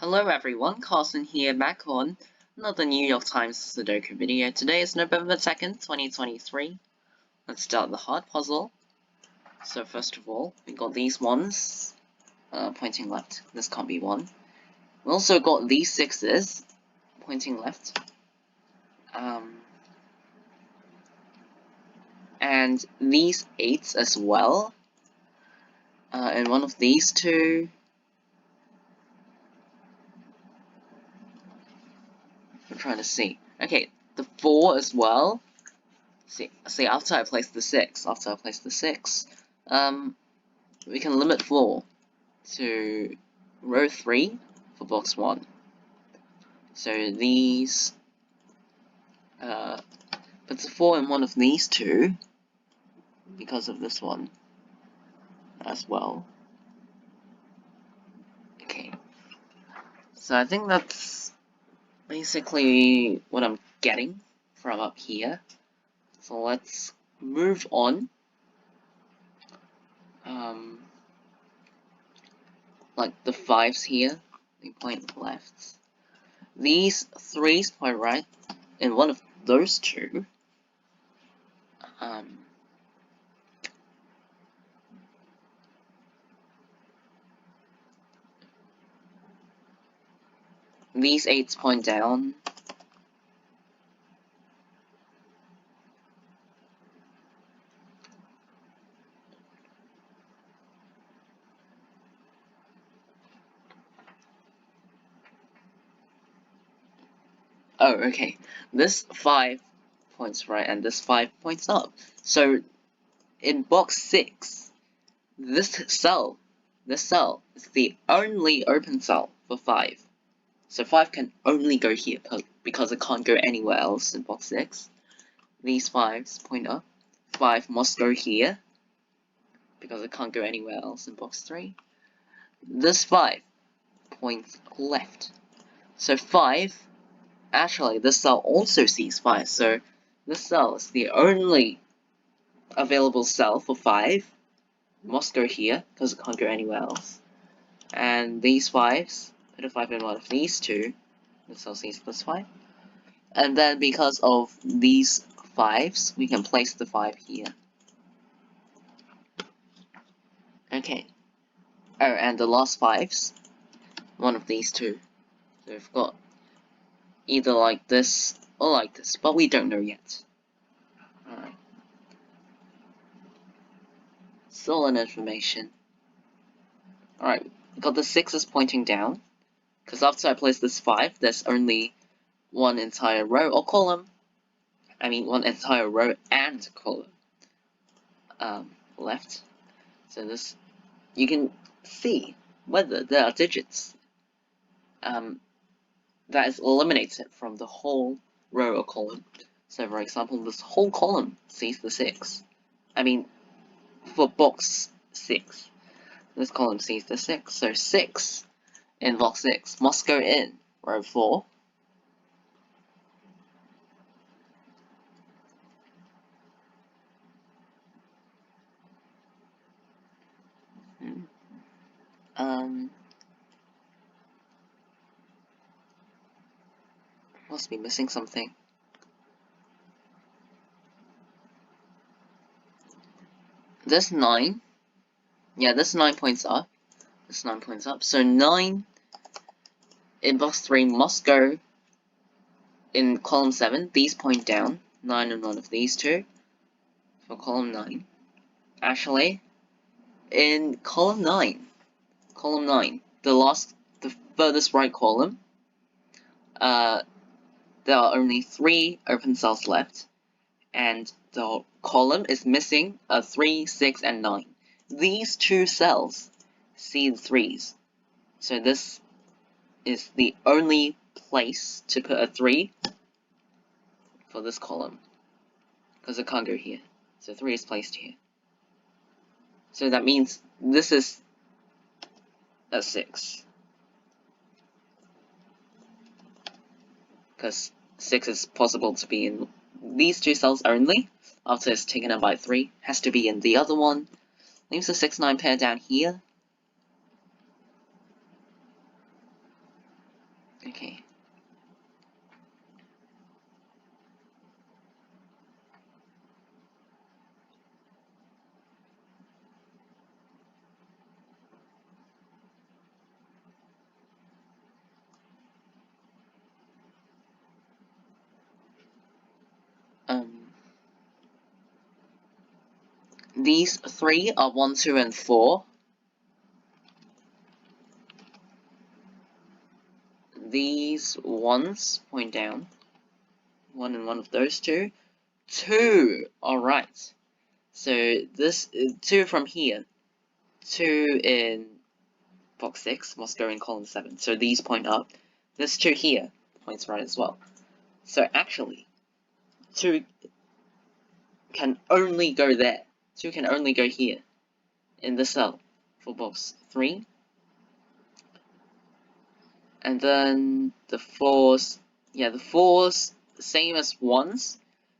Hello everyone, Carson here, back on another New York Times Sudoku video. Today is November 2nd, 2023. Let's start the hard puzzle. So first of all, we got these ones, pointing left. This can't be one. We also got these sixes, pointing left. And these eights as well. And one of these two. I'm trying to see. Okay, the 4 as well. See, after I place the 6, we can limit 4 to row 3 for box 1. So these, put the 4 in one of these two, because of this one, as well. Okay, so I think that's basically what I'm getting from up here. So let's move on. Like the 5s here, they point left. These 3s point right, and one of those two. These 8s point down. Oh, okay. This 5 points right and this 5 points up. So in box 6, this cell is the only open cell for 5. So 5 can only go here because it can't go anywhere else in box 6. These 5s point up. 5 must go here because it can't go anywhere else in box 3. This 5 points left. So 5, actually this cell also sees 5, so this cell is the only available cell for 5. Must go here because it can't go anywhere else. And these 5s, put a 5 in one of these two, the cell sees plus 5. And then because of these 5s, we can place the 5 here. Okay. Oh, and the last 5s, one of these two. So we've got either like this or like this, but we don't know yet. Alright. Still an information. Alright, we got the 6s pointing down, because after I place this 5, there's only one entire row or column. I mean, one entire row and column left. So this, you can see whether there are digits that is eliminated from the whole row or column. So for example, this whole column sees the 6. I mean, for box 6, this column sees the 6. So 6 in box 6 must go in row 4. Must be missing something. This 9, yeah, this 9 points up. This 9 points up. So 9 in box 3 must go in column 7. These point down. 9 in one of these two. For column 9. Actually, in column 9, the furthest right column, there are only 3 open cells left, and the column is missing 3, 6, and 9. These two cells see the 3s, so this is the only place to put a 3 for this column, because it can't go here, so 3 is placed here. So that means this is a 6. Because 6 is possible to be in these two cells only, after it's taken up by 3, has to be in the other one. Leaves the 6-9 pair down here. Okay. These three are 1, 2, and 4. These ones point down. 1 and 1 of those two. 2! Alright. So this 2 from here. 2 in box 6 must go in column 7. So these point up. This 2 here points right as well. So actually, 2 can only go there. 2 can only go here. In the cell. For box 3. And then the 4s. Yeah, the 4s, same as 1s.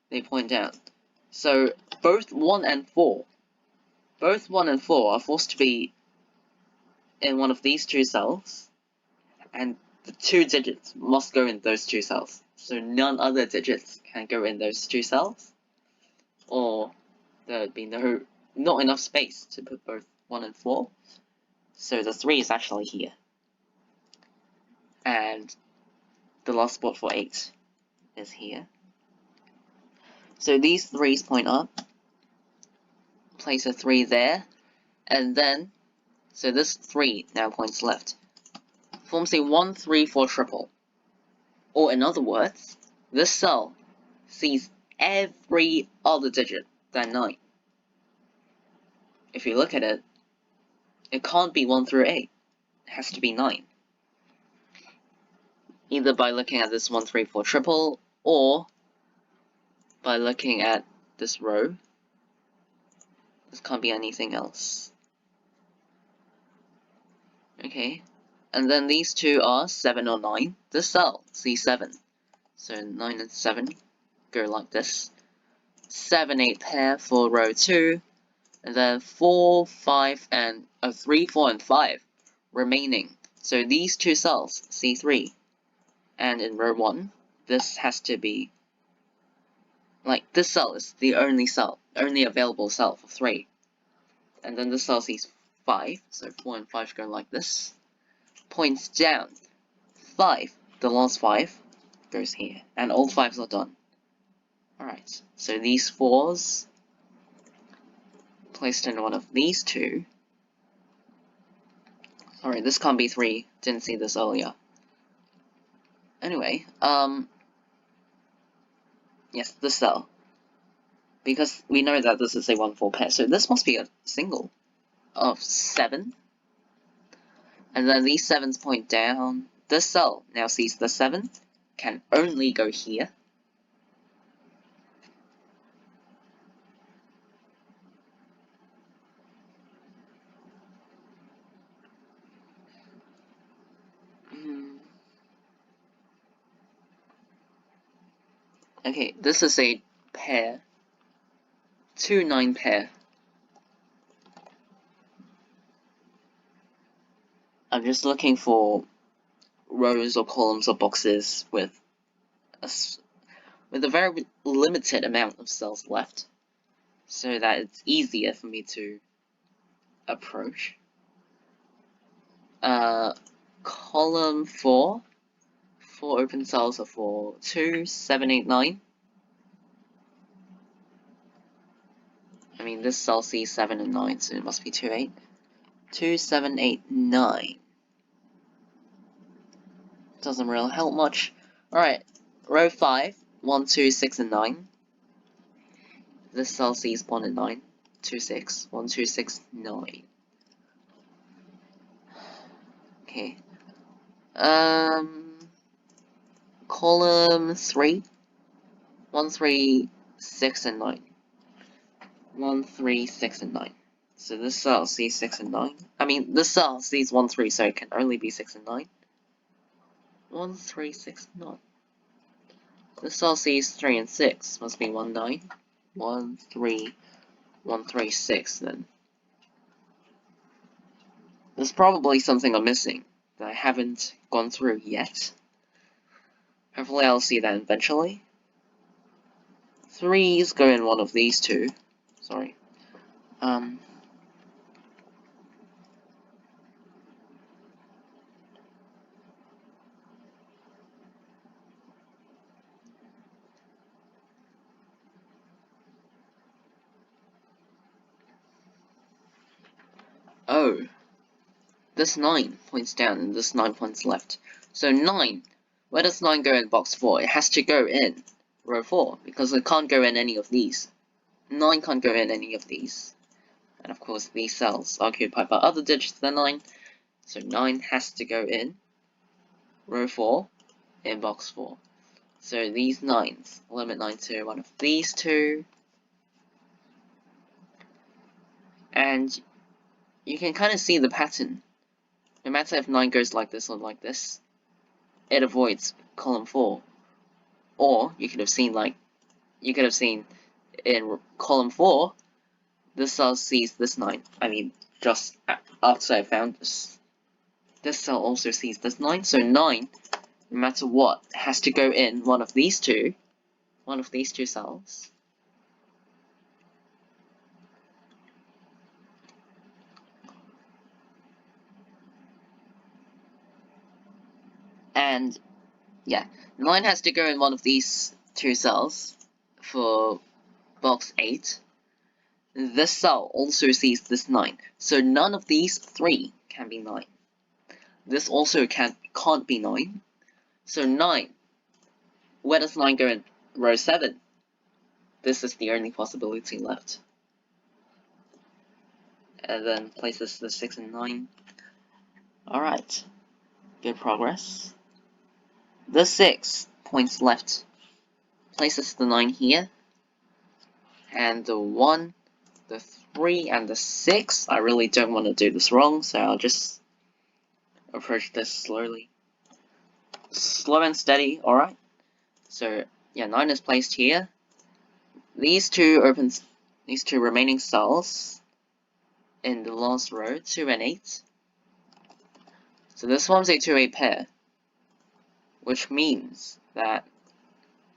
They point down. So both 1 and 4. Both 1 and 4 are forced to be in one of these two cells, and the 2 digits must go in those 2 cells. So none other digits can go in those 2 cells, or there would be not enough space to put both 1 and 4. So the 3 is actually here. And the last spot for 8 is here. So these 3's point up. Place a 3 there, and then, so this 3 now points left. Forms a 1, 3, 4 triple. Or in other words, this cell sees every other digit than 9. If you look at it, it can't be 1 through 8. It has to be 9. Either by looking at this 1, 3, 4 triple, or by looking at this row. This can't be anything else. Okay. And then these two are 7 or 9. This cell sees 7. So 9 and 7 go like this. 7, 8 pair for row 2. And then 4, 5, and 3, 4, and 5 remaining. So these two cells, C3, and in row 1, this has to be, like, this cell is the only available cell for 3. And then this cell sees 5, so 4 and 5 go like this. Points down. 5, the last 5, goes here. And all 5s are done. Alright, so these 4s placed in one of these two. Sorry, this can't be 3. Didn't see this earlier. Anyway, yes, this cell. Because we know that this is a 1-4 pair, so this must be a single of 7. And then these 7s point down. This cell now sees the 7, can only go here. Okay, this is a pair. 2-9 pair. I'm just looking for rows or columns or boxes with a very limited amount of cells left, so that it's easier for me to approach. Column 4. 4 open cells are for 2, 7, 8, 9. I mean, this cell sees 7 and 9, so it must be 2, 8. 2, 7, 8, 9. Doesn't really help much. Alright, row 5, 1, 2, 6, and 9. This cell sees 1 and 9. 2, 6, 1, 2, 6, 9. Okay. Column 3. 1, 3, 6, and 9. 1, 3, 6, and 9. So this cell sees 6 and 9. I mean, this cell sees 1, 3, so it can only be 6 and 9. 1, 3, 6, 9. This cell sees 3 and 6. Must be 1, 9. 1, 3, 1, 3, 6 then. There's probably something I'm missing that I haven't gone through yet. Hopefully I'll see that eventually. 3's go in one of these two. Sorry. Oh. This 9 points down and this 9 points left. So 9, where does 9 go in box 4? It has to go in row 4, because it can't go in any of these. 9 can't go in any of these. And of course these cells are occupied by other digits than 9, so 9 has to go in row 4 in box 4. So these 9s, limit 9 to one of these two, and you can kind of see the pattern. No matter if 9 goes like this or like this, it avoids column 4. Or you could have seen in column 4, this cell sees this 9. I mean, just after I found this. This cell also sees this 9, so 9, no matter what, has to go in one of these two cells. And yeah, 9 has to go in one of these two cells for box 8. This cell also sees this 9, so none of these 3 can be 9. This also can't be 9. So 9, where does 9 go in row 7? This is the only possibility left. And then places the 6 and 9. Alright, good progress. The 6 points left, places the 9 here, and the 1, the 3, and the 6. I really don't want to do this wrong, so I'll just approach this slowly. Slow and steady, alright. So, yeah, 9 is placed here. These two remaining cells in the last row, 2 and 8. So this forms a 2-8 pair, which means that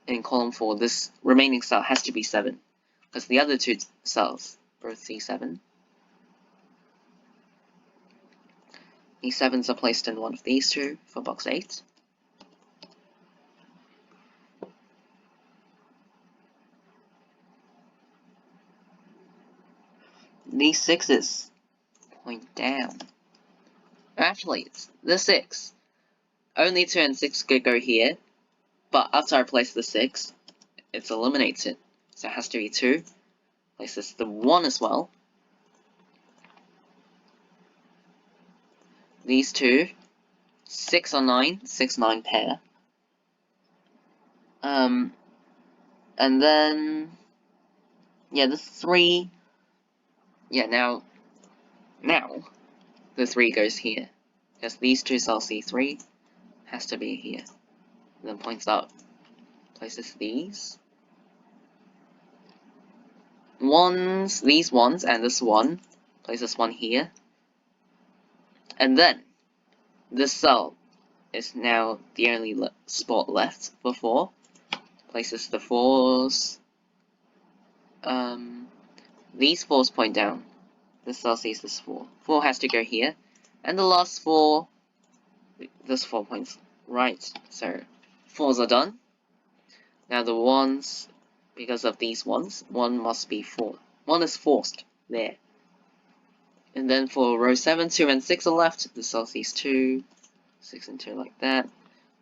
in column 4, this remaining cell has to be 7, because the other two cells both see 7. These 7s are placed in one of these two for box 8. These 6s point down. Actually, it's the 6. Only 2 and 6 could go here, but after I place the 6, it's eliminated. So it has to be 2. Places the 1 as well. These two, 6 or 9, 6-9 pair. And then, yeah, the 3, yeah, now, the 3 goes here. Because these two cells C3 has to be here. And then points up, places these. These ones, and this 1, places 1 here. And then, this cell is now the only spot left for 4. Places the 4s. These 4s point down. This cell sees this 4. 4 has to go here. And the last 4, this 4 points right. So 4s are done. Now the 1s, because of these 1s, 1 must be 4. 1 is forced there. And then for row 7, 2 and 6 are left. The cell sees 2, 6 and 2 like that.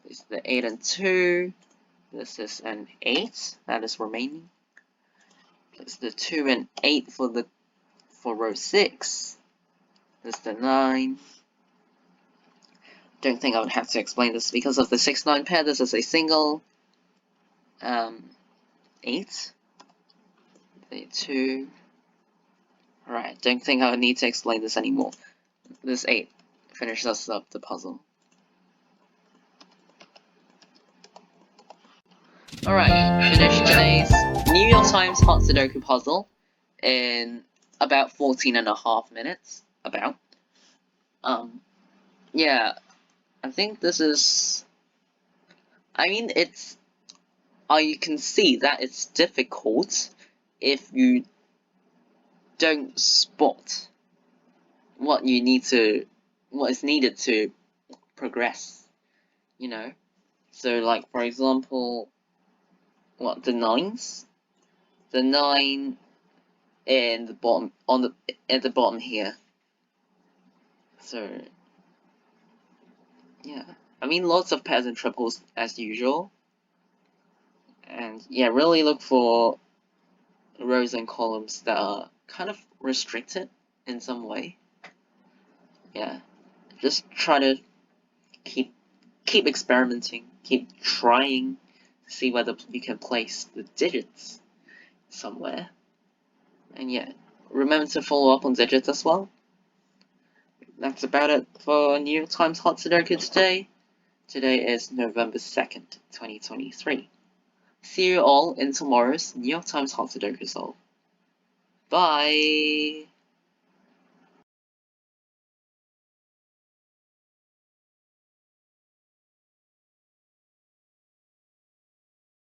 This is the 8 and 2. This is an 8 that is remaining. Place the 2 and 8 for row 6. This is the 9. Don't think I would have to explain this because of the 6-9 pair. This is a single 8. The 2. Alright, don't think I would need to explain this anymore. This 8 finishes up the puzzle. Alright, finished today's New York Times Hot Sudoku puzzle in about 14.5 minutes. Yeah, I think this is I mean, you can see that it's difficult if you don't spot what is needed to progress, you know? So, like, for example, the nines? The 9 in the bottom, at the bottom here. So, yeah. I mean, lots of pairs and triples as usual. And yeah, really look for rows and columns that are kind of restricted in some way. Yeah, just try to keep experimenting, keep trying, see whether you can place the digits somewhere. And yeah, remember to follow up on digits as well. That's about it for New York Times Hot Sudoku today. Today is November 2nd, 2023. See you all in tomorrow's New York Times Hot Sudoku solve. Bye!